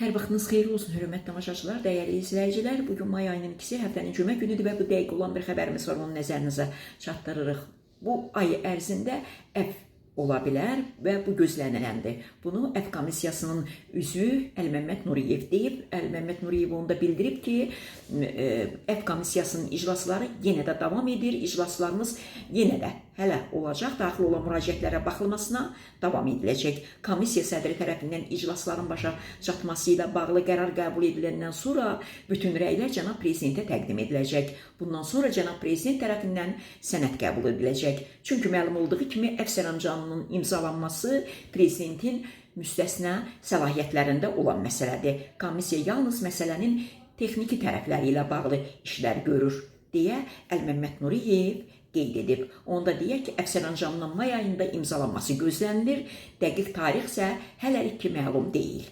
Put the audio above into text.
Hər vaxtınız xeyirli olsun, hörmətli tamaşaçılar, dəyərli izləyicilər. Bugün may ayının 2-si, həftənin cümə günüdür və bu dəqiq olan bir xəbərimiz var, onu nəzərinizə çatdırırıq. Bu ay ərzində əf ola bilər və bu gözləniləndir. Bunu əf komissiyasının üzvü Əliməmməd Nuriyev deyib. Əliməmməd Nuriyev onu da bildirib ki, əf komissiyasının iclasları yenə də davam edir. İclaslarımız yenə də hələ olacaq. Daxil olan müraciətlərə baxılmasına davam ediləcək. Komissiya sədri tərəfindən iclasların başa çatması ilə bağlı qərar qəbul ediləndən sonra bütün rəylər cənab prezidentə təqdim ediləcək. Bundan sonra cənab prezident tərəfindən sənəd qəbul ediləcək. Çünki məlum olduğu kimi əf sərəncamının imzalanması prezidentin müstəsna səlahiyyətlərində olan məsələdir. Komissiya yalnız məsələnin texniki tərəfləri ilə bağlı işlər görür, deyə Əliməmməd Nuriyev qeyd edib. Onda deyək ki, əf sərəncamının may ayında imzalanması gözlənilir. Dəqiq tarix isə hələlik ki məlum deyil.